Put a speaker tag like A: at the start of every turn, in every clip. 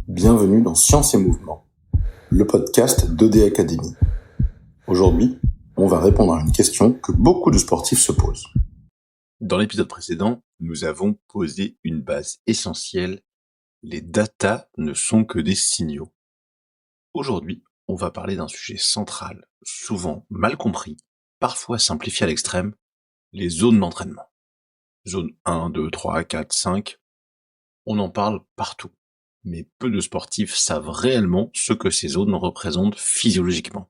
A: Bienvenue dans Science et Mouvement, le podcast d'ED Academy. Aujourd'hui, on va répondre à une question que beaucoup de sportifs se posent.
B: Dans l'épisode précédent, nous avons posé une base essentielle. Les datas ne sont que des signaux. Aujourd'hui, on va parler d'un sujet central, souvent mal compris, parfois simplifié à l'extrême, les zones d'entraînement. Zone 1, 2, 3, 4, 5, on en parle partout. Mais peu de sportifs savent réellement ce que ces zones représentent physiologiquement.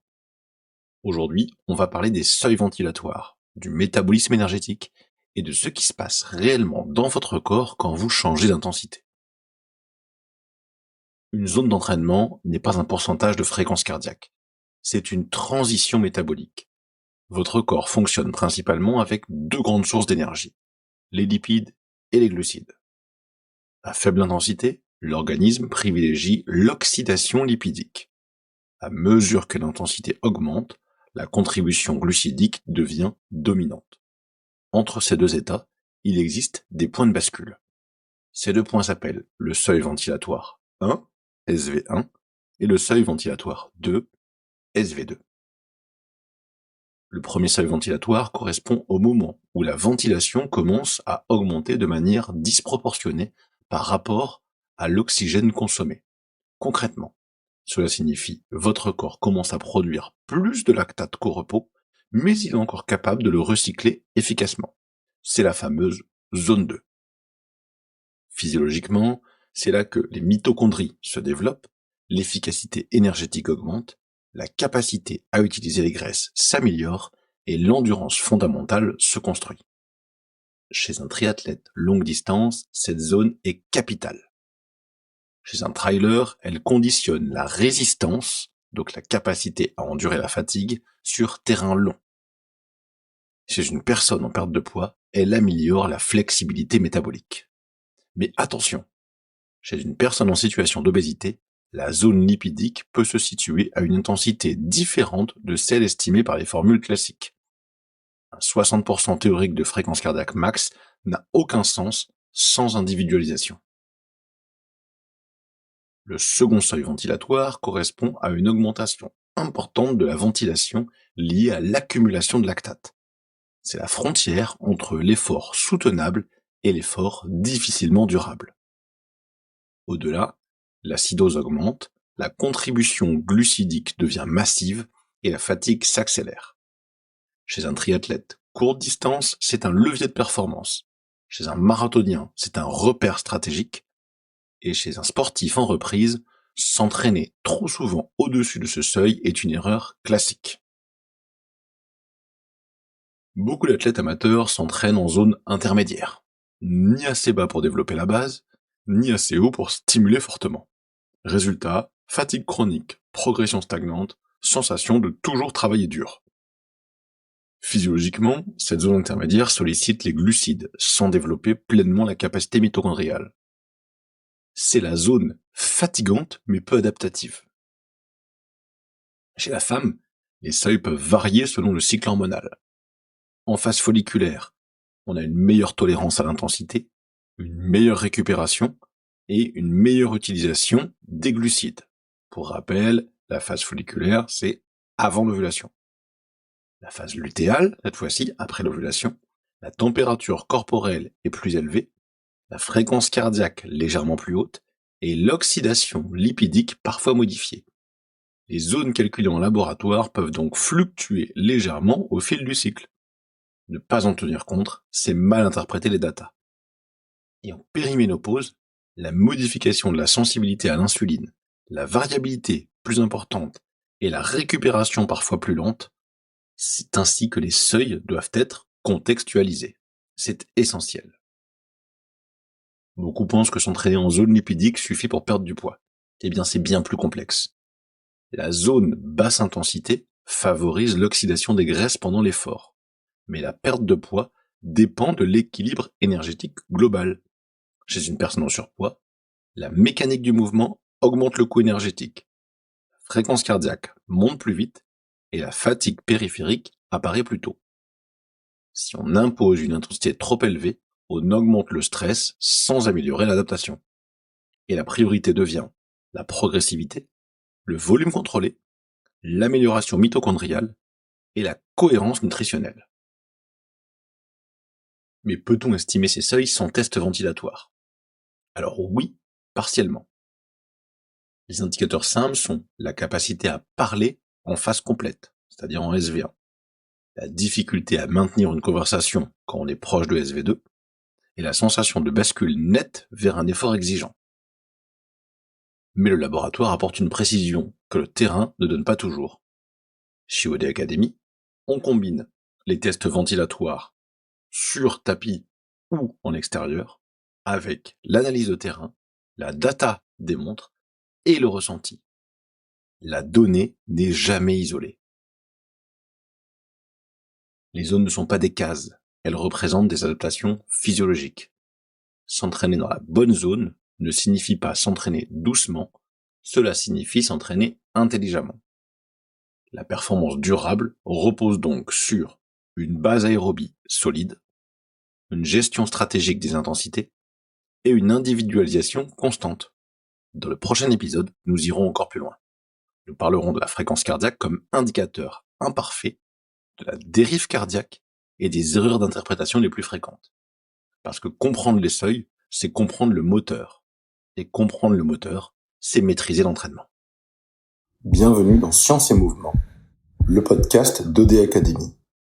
B: Aujourd'hui, on va parler des seuils ventilatoires, du métabolisme énergétique et de ce qui se passe réellement dans votre corps quand vous changez d'intensité. Une zone d'entraînement n'est pas un pourcentage de fréquence cardiaque, c'est une transition métabolique. Votre corps fonctionne principalement avec deux grandes sources d'énergie, les lipides et les glucides. À faible intensité, l'organisme privilégie l'oxydation lipidique. À mesure que l'intensité augmente, la contribution glucidique devient dominante. Entre ces deux états, il existe des points de bascule. Ces deux points s'appellent le seuil ventilatoire 1, SV1, et le seuil ventilatoire 2, SV2. Le premier seuil ventilatoire correspond au moment où la ventilation commence à augmenter de manière disproportionnée par rapport à l'oxygène consommé. Concrètement, cela signifie que votre corps commence à produire plus de lactate qu'au repos, mais il est encore capable de le recycler efficacement. C'est la fameuse zone 2. Physiologiquement, c'est là que les mitochondries se développent, l'efficacité énergétique augmente, la capacité à utiliser les graisses s'améliore et l'endurance fondamentale se construit. Chez un triathlète longue distance, cette zone est capitale. Chez un trailer, elle conditionne la résistance, donc la capacité à endurer la fatigue, sur terrain long. Chez une personne en perte de poids, elle améliore la flexibilité métabolique. Mais attention, chez une personne en situation d'obésité, la zone lipidique peut se situer à une intensité différente de celle estimée par les formules classiques. Un 60% théorique de fréquence cardiaque max n'a aucun sens sans individualisation. Le second seuil ventilatoire correspond à une augmentation importante de la ventilation liée à l'accumulation de lactate. C'est la frontière entre l'effort soutenable et l'effort difficilement durable. Au-delà, l'acidose augmente, la contribution glucidique devient massive et la fatigue s'accélère. Chez un triathlète courte distance, c'est un levier de performance. Chez un marathonien, c'est un repère stratégique. Et chez un sportif en reprise, s'entraîner trop souvent au-dessus de ce seuil est une erreur classique. Beaucoup d'athlètes amateurs s'entraînent en zone intermédiaire, ni assez bas pour développer la base, ni assez haut pour stimuler fortement. Résultat, fatigue chronique, progression stagnante, sensation de toujours travailler dur. Physiologiquement, cette zone intermédiaire sollicite les glucides sans développer pleinement la capacité mitochondriale. C'est la zone fatigante mais peu adaptative. Chez la femme, les seuils peuvent varier selon le cycle hormonal. En phase folliculaire, on a une meilleure tolérance à l'intensité, une meilleure récupération et une meilleure utilisation des glucides. Pour rappel, la phase folliculaire, c'est avant l'ovulation. La phase lutéale, cette fois-ci, après l'ovulation, la température corporelle est plus élevée, la fréquence cardiaque légèrement plus haute et l'oxydation lipidique parfois modifiée. Les zones calculées en laboratoire peuvent donc fluctuer légèrement au fil du cycle. Ne pas en tenir compte, c'est mal interpréter les datas. Et en périménopause, la modification de la sensibilité à l'insuline, la variabilité plus importante et la récupération parfois plus lente, c'est ainsi que les seuils doivent être contextualisés. C'est essentiel. Beaucoup pensent que s'entraîner en zone lipidique suffit pour perdre du poids. Eh bien, c'est bien plus complexe. La zone basse intensité favorise l'oxydation des graisses pendant l'effort. Mais la perte de poids dépend de l'équilibre énergétique global. Chez une personne en surpoids, la mécanique du mouvement augmente le coût énergétique. La fréquence cardiaque monte plus vite et la fatigue périphérique apparaît plus tôt. Si on impose une intensité trop élevée, on augmente le stress sans améliorer l'adaptation. Et la priorité devient la progressivité, le volume contrôlé, l'amélioration mitochondriale et la cohérence nutritionnelle. Mais peut-on estimer ces seuils sans test ventilatoire? Alors oui, partiellement. Les indicateurs simples sont la capacité à parler en phase complète, c'est-à-dire en SV1, la difficulté à maintenir une conversation quand on est proche de SV2, et la sensation de bascule nette vers un effort exigeant. Mais le laboratoire apporte une précision que le terrain ne donne pas toujours. Chez OD Academy, on combine les tests ventilatoires sur tapis ou en extérieur avec l'analyse de terrain, la data des montres et le ressenti. La donnée n'est jamais isolée. Les zones ne sont pas des cases, elles représentent des adaptations physiologiques. S'entraîner dans la bonne zone ne signifie pas s'entraîner doucement, cela signifie s'entraîner intelligemment. La performance durable repose donc sur une base aérobie solide, une gestion stratégique des intensités et une individualisation constante. Dans le prochain épisode, nous irons encore plus loin. Nous parlerons de la fréquence cardiaque comme indicateur imparfait de la dérive cardiaque et des erreurs d'interprétation les plus fréquentes. Parce que comprendre les seuils, c'est comprendre le moteur. Et comprendre le moteur, c'est maîtriser l'entraînement.
A: Bienvenue dans Science et Mouvement, le podcast d'OD Academy.